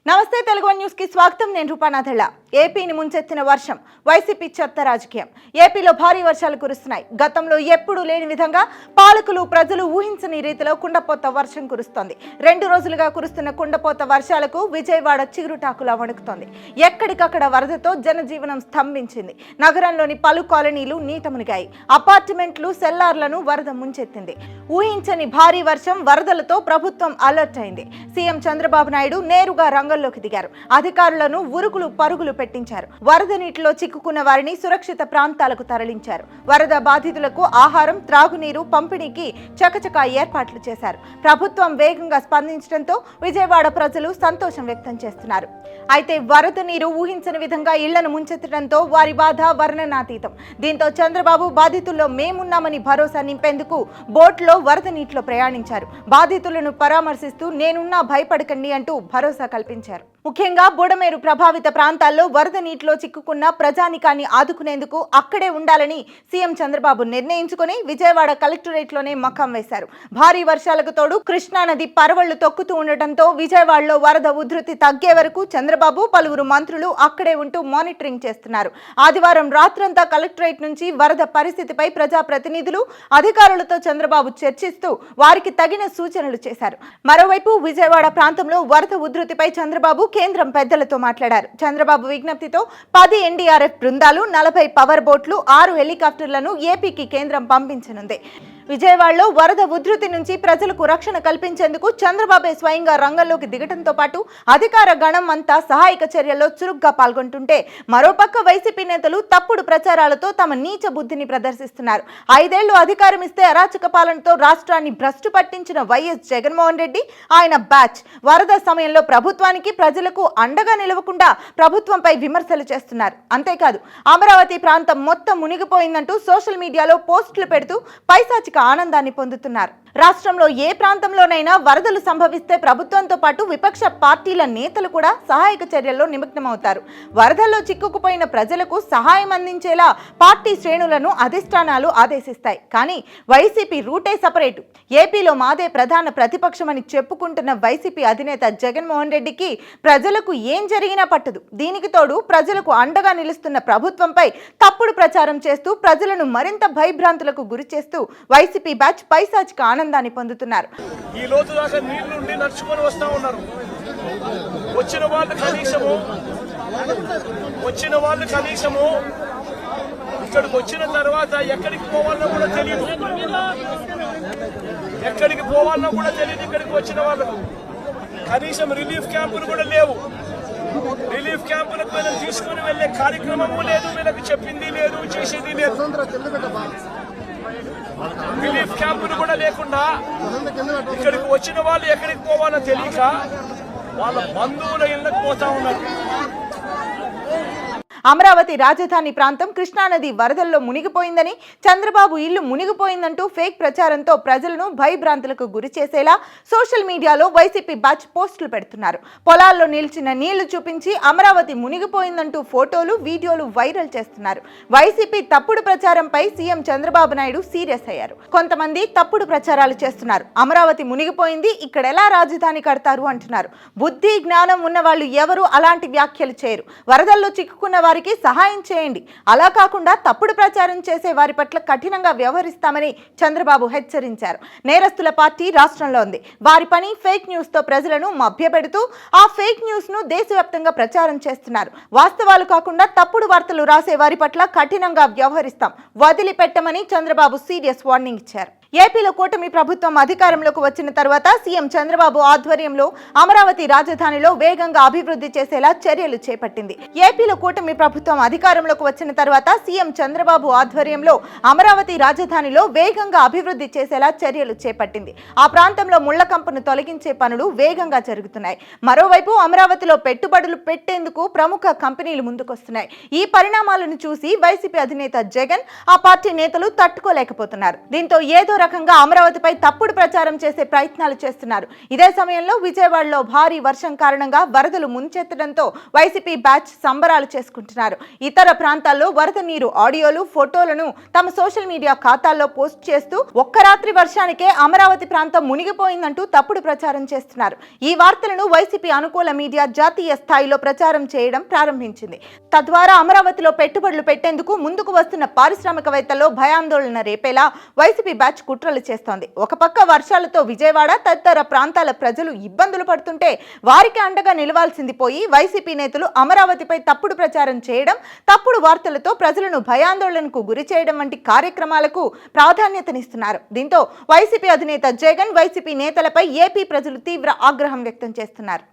నమస్తే తెలుగు న్యూస్ కి స్వాగతం. నేను రూపానాథళ్ళ. ఏపీని ముంచెత్తిన వర్షం, వైసీపీ చెత్త రాజకీయం. ఏపీలో భారీ వర్షాలు కురుస్తున్నాయి. గతంలో ఎప్పుడూ లేని విధంగా పాలకులు ప్రజలు ఊహించని రీతిలో కుండపోత వర్షం కురుస్తోంది. 2 రోజులుగా కురుస్తున్న కుండపోత వర్షాలకు విజయవాడ చిగురుటాకులా వణుకుతోంది. ఎక్కడికక్కడ వరదతో జనజీవనం స్తంభించింది. నగరంలోని పలు కాలనీలు నీట మునిగాయి. అపార్ట్మెంట్లు, సెల్లార్లను వరద ముంచెత్తింది. ఊహించని భారీ వర్షం, వరదలతో ప్రభుత్వం అలర్ట్ అయింది. సీఎం చంద్రబాబు నాయుడు నేరుగా రంగంలోకి దిగారు. అధికారులను ఉరుకులు పరుగులు పెట్టించారు. వరద నీటిలో చిక్కుకున్న వారిని సురక్షిత ప్రాంతాలకు తరలించారు. వరద బాధితులకు ఆహారం, త్రాగునీరు పంపిణీకి చకచకా ఏర్పాట్లు చేశారు. ప్రభుత్వం వేగంగా స్పందించడంతో విజయవాడ ప్రజలు సంతోషం వ్యక్తం చేస్తున్నారు. అయితే వరద నీరు ఊహించని విధంగా ఇళ్లను ముంచెత్తడంతో వారి బాధ వర్ణనాతీతం. దీంతో చంద్రబాబు బాధితుల్లో మేమున్నామని భరోసా నింపేందుకు బోట్లో వరద నీటిలో ప్రయాణించారు. బాధితులను పరామర్శిస్తూ నేనున్నా భయపడకండి అంటూ భరోసా కల్పించారు. ముఖ్యంగా బుడమేరు ప్రభావిత ప్రాంతాల్లో వరద నీటిలో చిక్కుకున్న ప్రజానికాన్ని ఆదుకునేందుకు అక్కడే ఉండాలని సీఎం చంద్రబాబు నిర్ణయించుకుని విజయవాడ కలెక్టరేట్లోనే మకాం వేశారు. భారీ వర్షాలకు తోడు కృష్ణానది పరవళ్లు తొక్కుతూ ఉండటంతో విజయవాడలో వరద ఉధృతి తగ్గే వరకు చంద్రబాబు, పలువురు మంత్రులు అక్కడే ఉంటూ మానిటరింగ్ చేస్తున్నారు. ఆదివారం రాత్రంతా కలెక్టరేట్ నుంచి వరద పరిస్థితిపై ప్రజాప్రతినిధులు, అధికారులతో చంద్రబాబు చర్చిస్తూ వారికి తగిన సూచనలు చేశారు. మరోవైపు విజయవాడ ప్రాంతంలో వరద ఉధృతిపై చంద్రబాబు కేంద్రం పెద్దలతో మాట్లాడారు. చంద్రబాబు విజ్ఞప్తితో 10 ఎన్డీఆర్ఎఫ్ బృందాలు, 40 పవర్ బోట్లు, 6 హెలికాప్టర్లను ఏపీకి కేంద్రం పంపించనుంది. విజయవాడలో వరద ఉధృతి నుంచి ప్రజలకు రక్షణ కల్పించేందుకు చంద్రబాబే స్వయంగా రంగంలోకి దిగడంతో పాటు అధికార గణం అంతా సహాయక చర్యల్లో చురుగ్గా పాల్గొంటుంటే, మరోపక్క వైసీపీ నేతలు తప్పుడు ప్రచారాలతో తమ నీచ బుద్ధిని ప్రదర్శిస్తున్నారు. 5 ఏళ్లు అధికారం ఇస్తే అరాచక పాలనతో రాష్ట్రాన్ని భ్రష్టు పట్టించిన వైఎస్ జగన్మోహన్ రెడ్డి, ఆయన బ్యాచ్ వరద సమయంలో ప్రభుత్వానికి, ప్రజలకు అండగా నిలవకుండా ప్రభుత్వంపై విమర్శలు చేస్తున్నారు. అంతేకాదు, అమరావతి ప్రాంతం మొత్తం మునిగిపోయిందంటూ సోషల్ మీడియాలో పోస్టులు పెడుతూ పైశాచిక ఆనందాన్ని పొందుతున్నారు. రాష్ట్రంలో ఏ ప్రాంతంలోనైనా వరదలు సంభవిస్తే ప్రభుత్వంతో పాటు విపక్ష పార్టీల నేతలు కూడా సహాయక చర్యల్లో నిమగ్నమవుతారు. వరదల్లో చిక్కుకుపోయిన ప్రజలకు సహాయం అందించేలా పార్టీ శ్రేణులను అధిష్టానాలు ఆదేశిస్తాయి. కానీ వైసీపీ రూటే సపరేటు. ఏపీలో మాదే ప్రధాన ప్రతిపక్షమని చెప్పుకుంటున్న వైసీపీ అధినేత జగన్మోహన్ రెడ్డికి ప్రజలకు ఏం జరిగినా పట్టదు. దీనికి తోడు ప్రజలకు అండగా నిలుస్తున్న ప్రభుత్వంపై తప్పుడు ప్రచారం చేస్తూ ప్రజలను మరింత భయభ్రాంతులకు గురి చేస్తూ వైసీపీ బ్యాచ్ పైశాచిక ఆనందాన్ని పొందుతున్నారు. ఈ రోజు దాకా నీళ్లుండి నడుచుకొని వస్తా ఉన్నారు. వచ్చిన వాళ్ళు కనీసము ఇక్కడికి వచ్చిన తర్వాత ఎక్కడికి పోవాలన్నా కూడా తెలియదు. ఇక్కడికి వచ్చిన వాళ్ళకు కనీసం రిలీఫ్ క్యాంపులు కూడా లేవు. రిలీఫ్ క్యాంపులకు వీళ్ళని తీసుకుని వెళ్లే కార్యక్రమము లేదు. వీళ్ళకి చెప్పింది లేదు, చేసేది లేదు. రిలీఫ్ క్యాంపులు కూడా లేకుండా ఇక్కడికి వచ్చిన వాళ్ళు ఎక్కడికి పోవాలో తెలియక వాళ్ళ బంధువుల ఇళ్ళకి పోతా ఉన్నారు. అమరావతి రాజధాని ప్రాంతం కృష్ణానది వరదల్లో మునిగిపోయిందని, చంద్రబాబు ఇల్లు మునిగిపోయిందంటూ ఫేక్ ప్రచారంతో ప్రజలను భయభ్రాంతులకు గురి చేసేలా సోషల్ మీడియాలో వైసీపీ బ్యాచ్ పోస్టులు పెడుతున్నారు. పొలాల్లో నిలిచిన నీళ్లు చూపించి అమరావతి మునిగిపోయిందంటూ ఫోటోలు, వీడియోలు వైరల్ చేస్తున్నారు. వైసీపీ తప్పుడు ప్రచారంపై సీఎం చంద్రబాబు నాయుడు సీరియస్ అయ్యారు. కొంతమంది తప్పుడు ప్రచారాలు చేస్తున్నారు. అమరావతి మునిగిపోయింది, ఇక్కడెలా రాజధాని కడతారు అంటున్నారు. బుద్ధి, జ్ఞానం ఉన్న వాళ్ళు ఎవరు అలాంటి వ్యాఖ్యలు చేయరు. వరదల్లో చిక్కుకున్న వారికి సహాయం చేయండి, అలా కాకుండా తప్పుడు ప్రచారం చేసే వారి పట్ల కఠినంగా వ్యవహరిస్తామని చంద్రబాబు హెచ్చరించారు. నేరస్తుల పార్టీ రాష్ట్రంలో ఉంది. వారి పని ఫేక్ న్యూస్ తో ప్రజలను మభ్యపెడుతూ ఆ ఫేక్ న్యూస్ ను దేశవ్యాప్తంగా ప్రచారం చేస్తున్నారు. వాస్తవాలు కాకుండా తప్పుడు వార్తలు రాసే వారి పట్ల కఠినంగా వ్యవహరిస్తాం, వదిలిపెట్టమని చంద్రబాబు సీరియస్ వార్నింగ్ ఇచ్చారు. ఏపీలో కూటమి ప్రభుత్వం అధికారంలోకి వచ్చిన తర్వాత సీఎం చంద్రబాబు ఆధ్వర్యంలో అమరావతి రాజధానిలో వేగంగా అభివృద్ధి చేసేలా చర్యలు చేపట్టింది. ఏపీలో కూటమి ప్రభుత్వం అధికారంలోకి వచ్చిన తర్వాత సీఎం చంద్రబాబు ఆధ్వర్యంలో అమరావతి రాజధానిలో వేగంగా అభివృద్ధి చేసేలా చర్యలు చేపట్టింది. ఆ ప్రాంతంలో ముళ్ల కంపను తొలగించే పనులు వేగంగా జరుగుతున్నాయి. మరోవైపు అమరావతిలో పెట్టుబడులు పెట్టేందుకు ప్రముఖ కంపెనీలు ముందుకొస్తున్నాయి. ఈ పరిణామాలను చూసి వైసీపీ అధినేత జగన్, ఆ పార్టీ నేతలు తట్టుకోలేకపోతున్నారు. దీంతో ఏదో రకంగా అమరావతిపై తప్పుడు ప్రచారం చేసే ప్రయత్నాలు చేస్తున్నారు. ఇదే సమయంలో విజయవాడలో భారీ వర్షం కారణంగా వరదలు ముంచెత్తడంతో వైసీపీ బ్యాచ్ సంబరాలు చేసుకుంటున్నారు. ఇతర ప్రాంతాల్లో వరద నీరు ఆడియోలు, ఫోటోలను తమ సోషల్ మీడియా ఖాతాల్లో పోస్ట్ చేస్తూ ఒక్క రాత్రి వర్షానికే అమరావతి ప్రాంతం మునిగిపోయిందంటూ తప్పుడు ప్రచారం చేస్తున్నారు. ఈ వార్తలను వైసీపీ అనుకూల మీడియా జాతీయ స్థాయిలో ప్రచారం చేయడం ప్రారంభించింది. తద్వారా అమరావతిలో పెట్టుబడులు పెట్టేందుకు ముందుకు వస్తున్న పారిశ్రామికవేత్తల్లో భయాందోళన రేపేలా వైసీపీ బ్యాచ్ కుట్రలు చేస్తోంది. ఒక పక్క వర్షాలతో విజయవాడ తదితర ప్రాంతాల ప్రజలు ఇబ్బందులు పడుతుంటే వారికి అండగా నిలవాల్సింది పోయి వైసీపీ నేతలు అమరావతిపై తప్పుడు ప్రచారం చేయడం, తప్పుడు వార్తలతో ప్రజలను భయాందోళనకు గురి చేయడం వంటి కార్యక్రమాలకు ప్రాధాన్యతనిస్తున్నారు. దీంతో వైసీపీ అధినేత జగన్, వైసీపీ నేతలపై ఏపీ ప్రజలు తీవ్ర ఆగ్రహం వ్యక్తం చేస్తున్నారు.